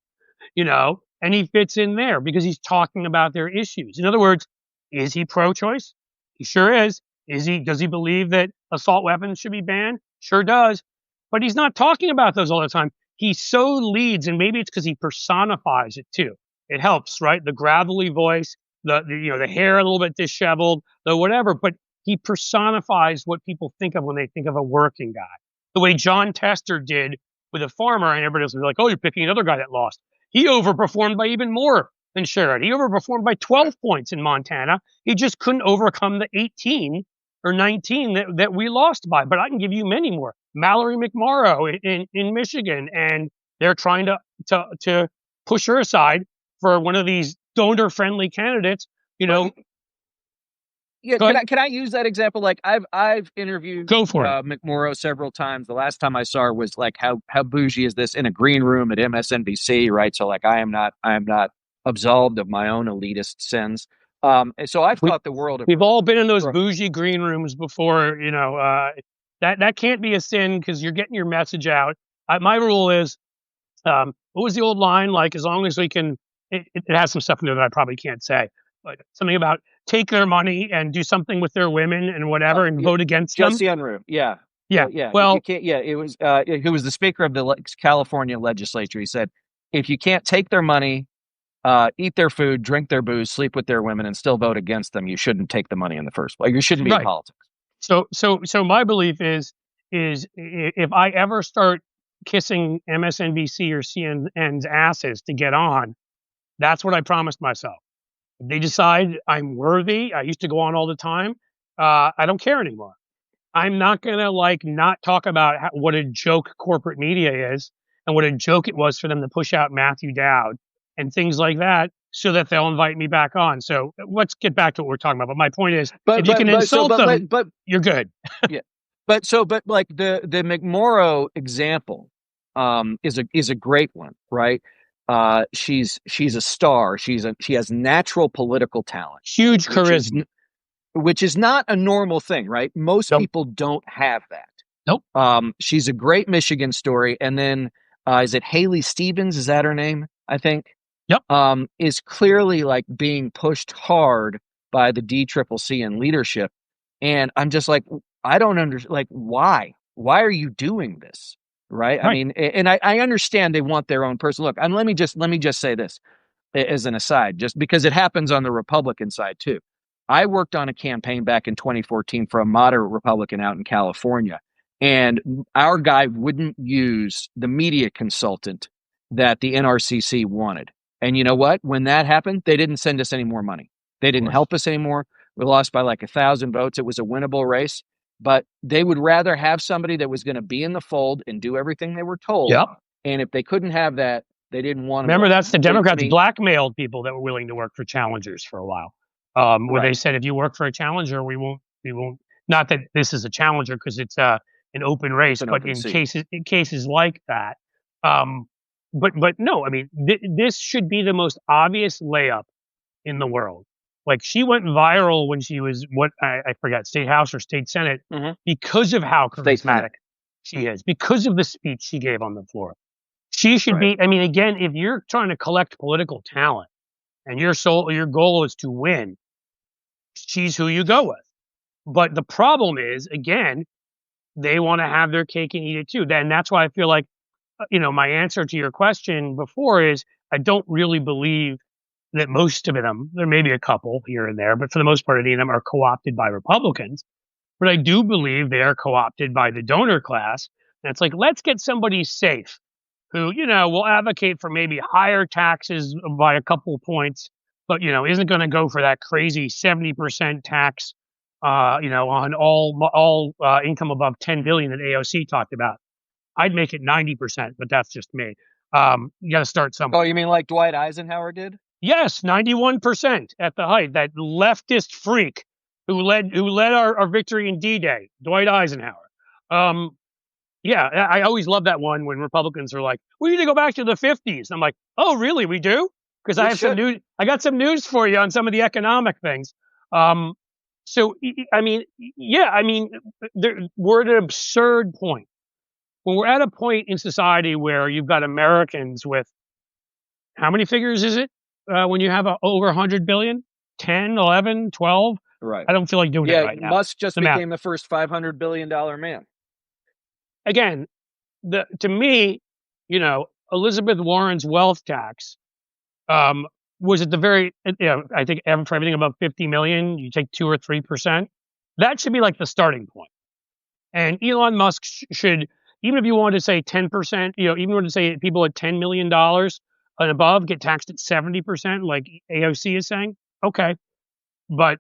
and he fits in there because he's talking about their issues. In other words, is he pro-choice? He sure is. Does he believe that assault weapons should be banned? Sure does. But he's not talking about those all the time. He so leads, and maybe it's because he personifies it too. It helps, right? The gravelly voice, the hair a little bit disheveled, the whatever, but he personifies what people think of when they think of a working guy. The way John Tester did with a farmer, and everybody else was like, "Oh, you're picking another guy that lost." He overperformed by even more than Sherrod. He overperformed by 12 points in Montana. He just couldn't overcome the 18 or 19 that we lost by. But I can give you many more. Mallory McMorrow in Michigan, and they're trying to push her aside for one of these donor-friendly candidates. But yeah, Go ahead, can I use that example? Like I've interviewed go for it. McMorrow several times. The last time I saw her was like how bougie is this in a green room at MSNBC, right? So like I am not absolved of my own elitist sins. And so I've We, taught the world of we've all been in those her. bougie green rooms before. That can't be a sin because you're getting your message out. My rule is, what was the old line? Like, as long as we can, it has some stuff in there that I probably can't say, but something about take their money and do something with their women and whatever and Yeah, vote against them. Jussie Unruh. Yeah. Yeah. Yeah. If you Well, can't, yeah, it was who was the speaker of the California legislature. He said, if you can't take their money, eat their food, drink their booze, sleep with their women, and still vote against them, you shouldn't take the money in the first place. You shouldn't be in right. politics. So my belief is if I ever start kissing MSNBC or CNN's asses to get on, that's what I promised myself. If they decide I'm worthy, I used to go on all the time. I don't care anymore. I'm not gonna like not talk about what a joke corporate media is and what a joke it was for them to push out Matthew Dowd and things like that, so that they'll invite me back on. So let's get back to what we're talking about. But my point is, But if you can insult them, but you're good. yeah, but like the McMorrow example, is a great one, right? She's a star. She has natural political talent, Huge which is charisma. which is not a normal thing, right? Most Nope. people don't have that. Nope. She's a great Michigan story. And then is it Haley Stevens? Is that her name? I think Yep. is clearly like being pushed hard by the DCCC and leadership. And I'm just like, I don't understand. Like, why? Why are you doing this? Right? I Right. mean, and I understand they want their own person. Look, and let me just say this as an aside, just because it happens on the Republican side too. I worked on a campaign back in 2014 for a moderate Republican out in California, and our guy wouldn't use the media consultant that the NRCC wanted. And you know what? When that happened, they didn't send us any more money. They Of didn't course. help us anymore. We lost by like 1,000 votes. It was a winnable race, but they would rather have somebody that was going to be in the fold and do everything they were told. Yep. And if they couldn't have that, they didn't want them Remember, going. that's the To Democrats me, blackmailed people that were willing to work for challengers for a while. Where they right. said, if you work for a challenger, we won't. Not that this is a challenger because it's an open It's race, an but open in seat. cases like that, um, but no, I mean, this should be the most obvious layup in the world. Like she went viral when she was what I forgot, state house or state senate, Hmm. because of how State Senate. charismatic she is, because of the speech she gave on the floor. She should Right. be. I mean, again, if you're trying to collect political talent and your goal is to win, she's who you go with. But the problem is, again, they want to have their cake and eat it too. Then that's why I feel like, my answer to your question before is I don't really believe that most of them, there may be a couple here and there, but for the most part, any of them are co opted by Republicans. But I do believe they are co opted by the donor class. And it's like, let's get somebody safe who, will advocate for maybe higher taxes by a couple of points, but, isn't going to go for that crazy 70% tax, on all income above 10 billion that AOC talked about. I'd make it 90%, but that's just me. You got to start Oh, somewhere. you mean like Dwight Eisenhower did? Yes, 91% at the height. That leftist freak who led our victory in D-Day, Dwight Eisenhower. Um, yeah, I always love that one when Republicans are like, "We need to go back to the '50s." I'm like, "Oh, really? We do?" Because I We have some should. news. I got some news for you on some of the economic things. Um, I mean, yeah, I mean, we're at an absurd point. When we're at a point in society where you've got Americans with how many figures is it when you have over 100 billion? 10, 11, 12? Right. I don't feel like doing it Yeah, right now. Musk just The math. became the first $500 billion man. Again, to me, Elizabeth Warren's wealth tax was at the very, I think for everything above 50 million, you take 2 or 3%. That should be like the starting point. And Elon Musk should, even if you wanted to say 10%, even wanted to say people at $10 million and above get taxed at 70%, like AOC is saying, okay. But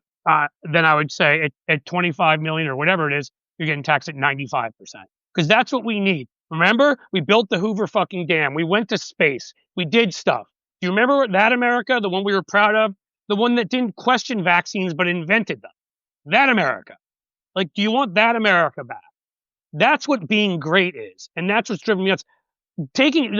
then I would say at 25 million or whatever it is, you're getting taxed at 95% because that's what we need. Remember, we built the Hoover fucking dam. We went to space. We did stuff. Do you remember that America, the one we were proud of, the one that didn't question vaccines but invented them? That America. Like, do you want that America back? That's what being great is, and that's what's driven me nuts. Taking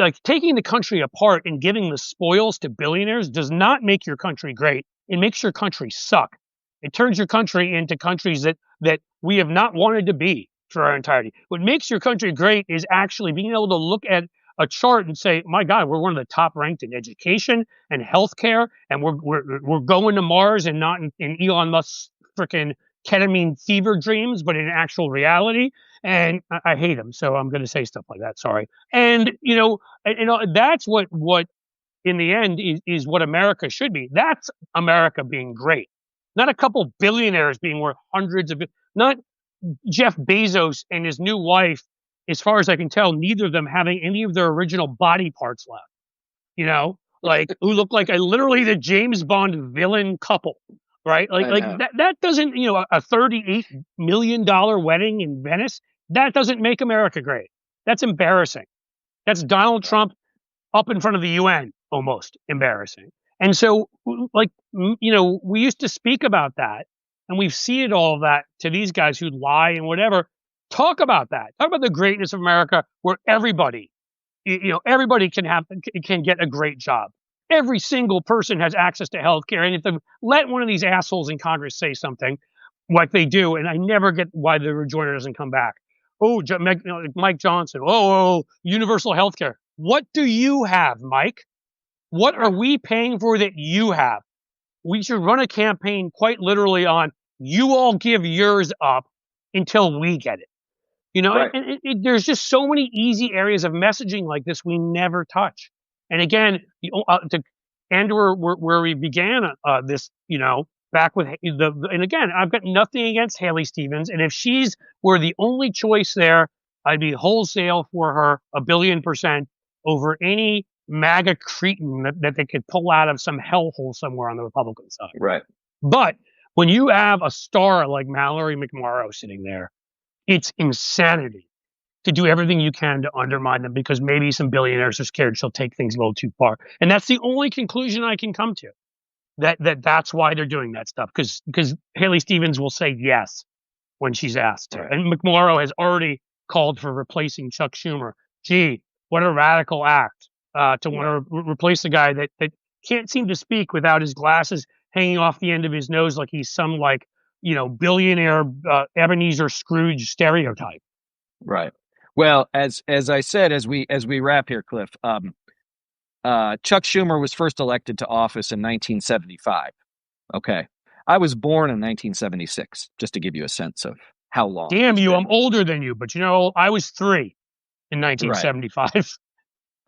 the country apart and giving the spoils to billionaires does not make your country great. It makes your country suck. It turns your country into countries that we have not wanted to be for our entirety. What makes your country great is actually being able to look at a chart and say, "My God, we're one of the top ranked in education and healthcare, and we're going to Mars and not in Elon Musk's freaking ketamine fever dreams, but in actual reality." And I hate him, so I'm going to say stuff like that. Sorry. And that's what in the end is what America should be. That's America being great, not a couple billionaires being worth hundreds of, not Jeff Bezos and his new wife. As far as I can tell, neither of them having any of their original body parts left. Like who look like literally the James Bond villain couple, right? Like I like know. that doesn't a $38 million wedding in Venice that doesn't make America great. That's embarrassing. That's Donald Right. Trump up in front of the UN, almost embarrassing. And so, like, we used to speak about that, and we've ceded all of that to these guys who lie and whatever. Talk about that. Talk about the greatness of America, where everybody can get a great job. Every single person has access to health care. And if let one of these assholes in Congress say something like they do, and I never get why the rejoinder doesn't come back. Oh, Mike Johnson. Oh, universal health care. What do you have, Mike? What are we paying for that you have? We should run a campaign quite literally on you all give yours up until we get it. Right. There's just so many easy areas of messaging like this we never touch. And again, to and where we began this, back with and again, I've got nothing against Haley Stevens, and if she's were the only choice there, I'd be wholesale for her 1,000,000,000% over any MAGA cretin that they could pull out of some hellhole somewhere on the Republican side. Right. But when you have a star like Mallory McMorrow sitting there, it's insanity to do everything you can to undermine them because maybe some billionaires are scared she'll take things a little too far. And that's the only conclusion I can come to. That's why they're doing that stuff because Haley Stevens will say yes when she's asked to. Right. And McMorrow has already called for replacing Chuck Schumer. Gee, what a radical act to Yeah. want to replace the guy that can't seem to speak without his glasses hanging off the end of his nose like he's some billionaire Ebenezer Scrooge stereotype. Right. Well, as I said, as we wrap here, Cliff, Chuck Schumer was first elected to office in 1975. Okay. I was born in 1976, just to give you a sense of how long Damn he's you, been. I'm older than you, but I was 3 in Right. 1975.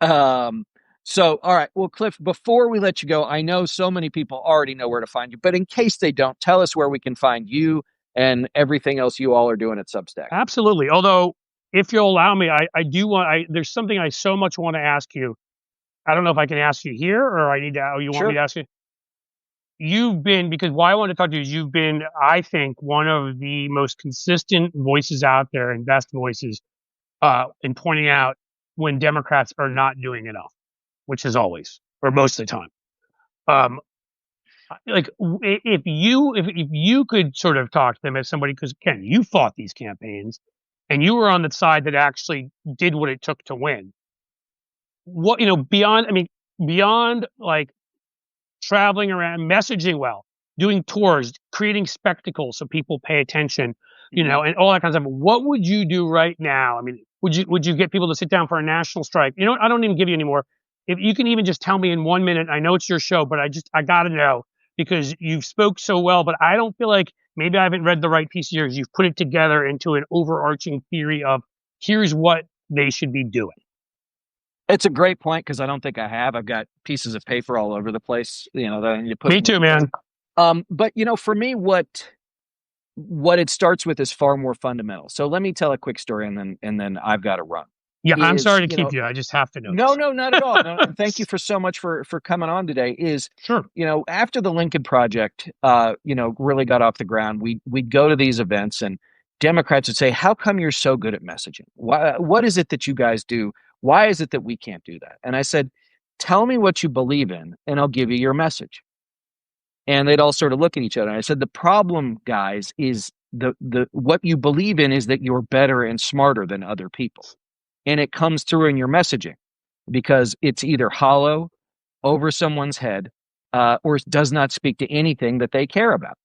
Um, so, all right. Well, Cliff, before we let you go, I know so many people already know where to find you, but in case they don't, tell us where we can find you and everything else you all are doing at Substack. Absolutely. Although, if you'll allow me, I do want. There's something I so much want to ask you. I don't know if I can ask you here or I need to. Oh, you want me Sure. to ask you? You've been because why I want to talk to you is you've been, I think, one of the most consistent voices out there and best voices in pointing out when Democrats are not doing enough, which is always or most of the time. Um, if you could sort of talk to them as somebody because Ken, you fought these campaigns and you were on the side that actually did what it took to win. What beyond, I mean, beyond like traveling around, messaging well, doing tours, creating spectacles so people pay attention, Mhm. and all that kind of stuff. What would you do right now? I mean, would you get people to sit down for a national strike? I don't even give you anymore. If you can even just tell me in 1 minute, I know it's your show, but I got to know because you've spoke so well, but I don't feel like maybe I haven't read the right piece of yours. You've put it together into an overarching theory of here's what they should be doing. It's a great point because I don't think I have. I've got pieces of paper all over the place, that I need to put Me in too, words. man. But for me, what it starts with is far more fundamental. So let me tell a quick story, and then I've got to run. Yeah, I'm Is sorry to keep you. I just have to know No, this. no, not at all. No, and thank you for so much for coming on today. Is Sure. after the Lincoln Project, really got off the ground, we'd go to these events, and Democrats would say, "How come you're so good at messaging? What is it that you guys do? Why is it that we can't do that?" And I said, "Tell me what you believe in, and I'll give you your message." And they'd all sort of look at each other. And I said, "The problem, guys, is the what you believe in is that you're better and smarter than other people, and it comes through in your messaging." Because it's either hollow, over someone's head, or does not speak to anything that they care about,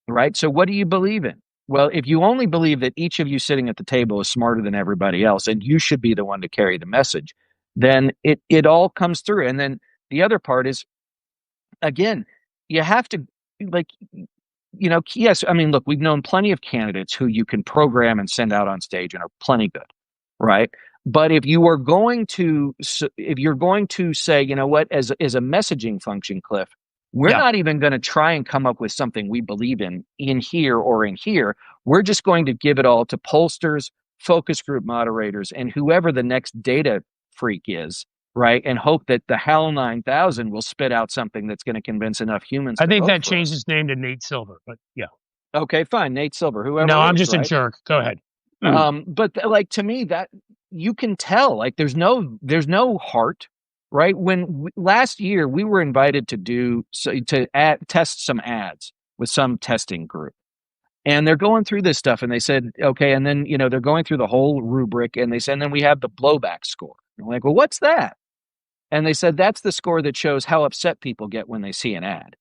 right? So, what do you believe in? Well, if you only believe that each of you sitting at the table is smarter than everybody else, and you should be the one to carry the message, then it all comes through. And then the other part is, again, you have to like yes, I mean, look, we've known plenty of candidates who you can program and send out on stage and are plenty good, right? But if you're going to say, what, as a messaging function, Cliff, we're Yeah. not even going to try and come up with something we believe in here or in here. We're just going to give it all to pollsters, focus group moderators, and whoever the next data freak is, right? And hope that the HAL 9000 will spit out something that's going to convince enough humans I to think vote that for changed us. its name to Nate Silver, but yeah. Okay, fine. Nate Silver, No, whoever it I'm is, just a right? jerk. Go ahead. Mm. But like to me, that you can tell, like there's no heart, right? Last year we were invited to test some ads with some testing group, and they're going through this stuff, and they said, okay, and then they're going through the whole rubric, and they said, and then we have the blowback score. And I'm like, well, what's that? And they said that's the score that shows how upset people get when they see an ad.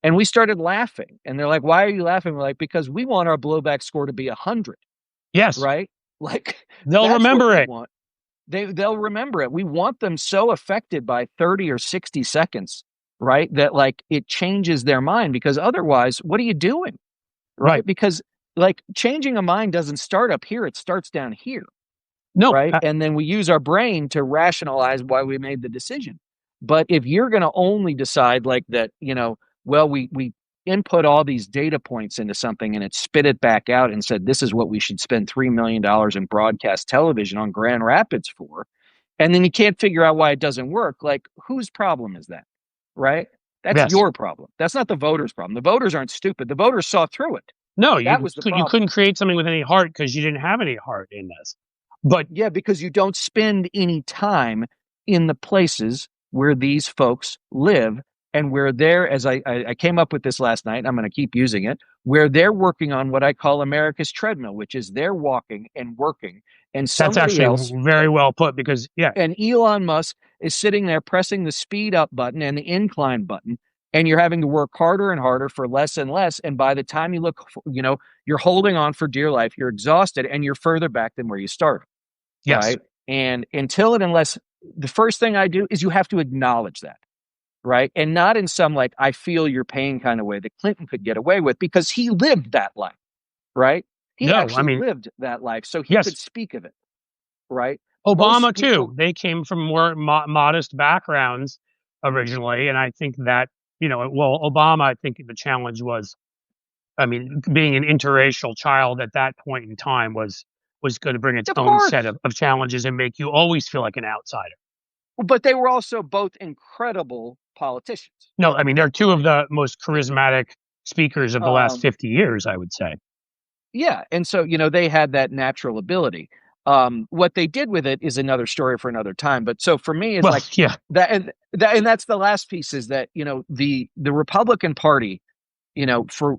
And we started laughing, and they're like, why are you laughing? We're like, because we want our blowback score to be 100. Yes. Right? Like They'll that's what remember we it. want. They'll remember it. We want them so affected by 30 or 60 seconds, right? That like it changes their mind because otherwise, what are you doing? Right. Right? Because like changing a mind doesn't start up here, it starts down here, No, right? And then we use our brain to rationalize why we made the decision. But if you're going to only decide like that, well, we input all these data points into something and it spit it back out and said this is what we should spend $3 million in broadcast television on Grand Rapids for, and then you can't figure out why it doesn't work. Like, whose problem is that? Right? That's yes. your problem. That's not the voters' problem. The voters aren't stupid. The voters saw through it. No, That was the you problem. couldn't create something with any heart because you didn't have any heart in this. But Yeah, because you don't spend any time in the places where these folks live and where they're, as I came up with this last night, I'm going to keep using it, where they're working on what I call America's treadmill, which is they're walking and working, and that's somebody actually else, very well put because, yeah, and Elon Musk is sitting there pressing the speed up button and the incline button, and you're having to work harder and harder for less and less. And by the time you look, you're holding on for dear life, you're exhausted, and you're further back than where you started, yes. right? And until and unless the first thing I do is you have to acknowledge that, right? And not in some like, I feel your pain kind of way that Clinton could get away with because he lived that life, right? He No, I actually mean, lived that life. So he yes. could speak of it, right? Obama, Most too. people, They came from more modest backgrounds originally. And I think that, well, Obama, I think the challenge was, I mean, being an interracial child at that point in time was going to bring its of own set course, of challenges and make you always feel like an outsider. but they were also both incredible politicians, No, I mean, they're two of right? the most charismatic speakers of the last Um, 50 years, I would say. yeah, and so they had that natural ability. What they did with it is another story for another time. But so for me, is Well, like yeah, and that's the last piece is that the Republican Party, for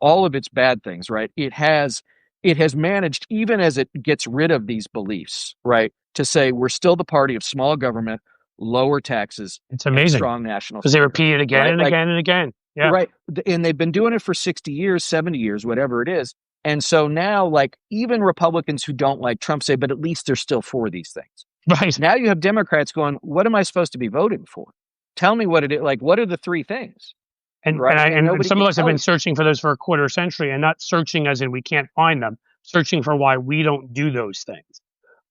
all of its bad things, right? It has managed, even as it gets rid of these beliefs, right, to say we're still the party of small government, lower taxes, it's and amazing strong national because they security, repeat it again right? and Like, again and again. Yeah. right, and they've been doing it for 60 years, 70 years, whatever it is. And so now, like, even Republicans who don't like Trump say, but at least they're still for these things. Right. Now you have Democrats going, what am I supposed to be voting for? Tell me what it is. Like, what are the three things? And Right. I And and nobody some can of us have tell been you. searching for those for a quarter century, and not searching as in we can't find them, searching for why we don't do those things,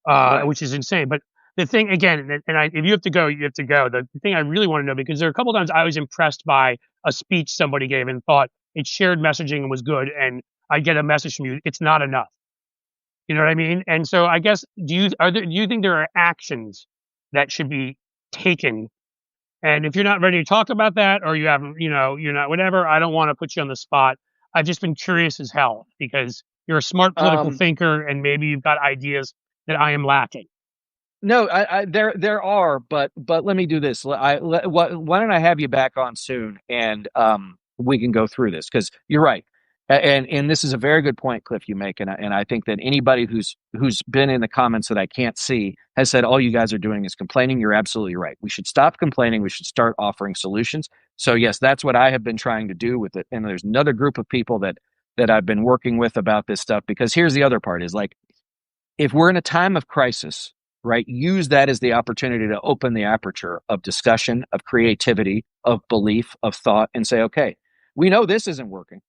Right. which is insane. But the thing again, if you have to go, you have to go. The thing I really want to know, because there are a couple times I was impressed by a speech somebody gave and thought it shared messaging and was good, and I get a message from you. It's not enough. You know what I mean? And so I guess do you think there are actions that should be taken, and if you're not ready to talk about that, or you haven't, you're not whatever, I don't want to put you on the spot. I've just been curious as hell because you're a smart political Um, thinker and maybe you've got ideas that I am lacking. no, there are, but let me do this. Why don't I have you back on soon, and we can go through this because you're right, and this is a very good point, Cliff, you make, and I think that anybody who's been in the comments that I can't see has said all you guys are doing is complaining. You're absolutely right. We should stop complaining. We should start offering solutions. So yes, that's what I have been trying to do with it. And there's another group of people that I've been working with about this stuff because here's the other part is like if we're in a time of crisis, right, use that as the opportunity to open the aperture of discussion, of creativity, of belief, of thought, and say, okay, we know this isn't working.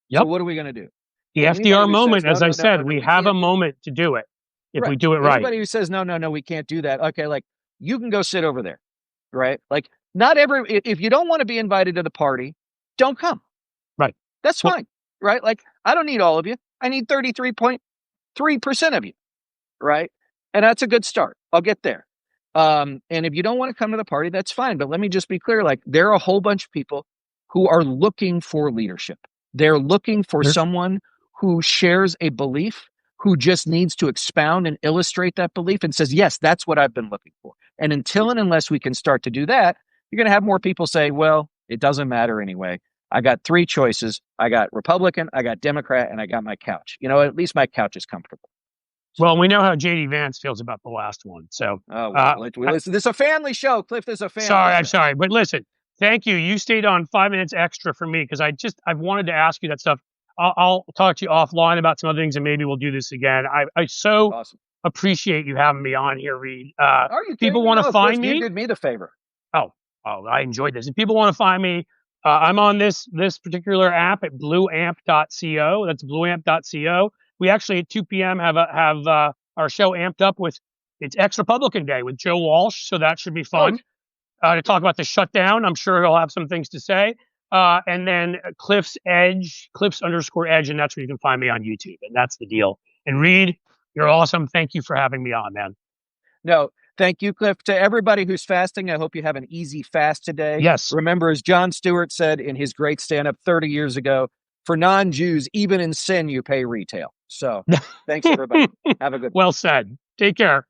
So Yep. what are we going to do? The And anybody FDR who says, moment, no, as I no, no, said, no, no, we we have a can't, moment to do it if we right. do it right. Anybody who says, no, no, no, we can't do that. Okay, like you can go sit over there, right? Like not if you don't want to be invited to the party, don't come. Right. That's Well, fine, right? Like I don't need all of you. I need 33.3% of you, right? And that's a good start. I'll get there. And if you don't want to come to the party, that's fine. But let me just be clear: like there are a whole bunch of people who are looking for leadership. They're looking for there's someone who shares a belief, who just needs to expound and illustrate that belief, and says, "Yes, that's what I've been looking for." And until and unless we can start to do that, you're going to have more people say, "Well, it doesn't matter anyway. I got three choices. I got Republican, I got Democrat, and I got my couch. At least my couch is comfortable." So, well, we know how JD Vance feels about the last one. So, oh well, uh, listen. This is a family show, Cliff. This is a family I'm show. sorry, but listen, thank you. You stayed on 5 minutes extra for me because I've wanted to ask you that stuff. I'll talk to you offline about some other things, and maybe we'll do this again. I so Awesome. appreciate you having me on here, Reed. Are you kidding People me? want to No, of course find you me. did me the favor. Oh, I enjoyed this. If people want to find me, I'm on this particular app at blueamp.co. That's blueamp.co. We actually at 2 p.m. have our show amped up with it's ex Republican Day with Joe Walsh, so that should be Oh, fun to talk about the shutdown. I'm sure he'll have some things to say. And then Cliff's underscore edge, and that's where you can find me on YouTube. And that's the deal. And Reed, you're awesome. Thank you for having me on, man. no. Thank you, Cliff. To everybody who's fasting, I hope you have an easy fast today. Yes. Remember, as Jon Stewart said in his great stand up 30 years ago, for non Jews, even in sin, you pay retail. So thanks, everybody. Have a good one. Well said. Take care.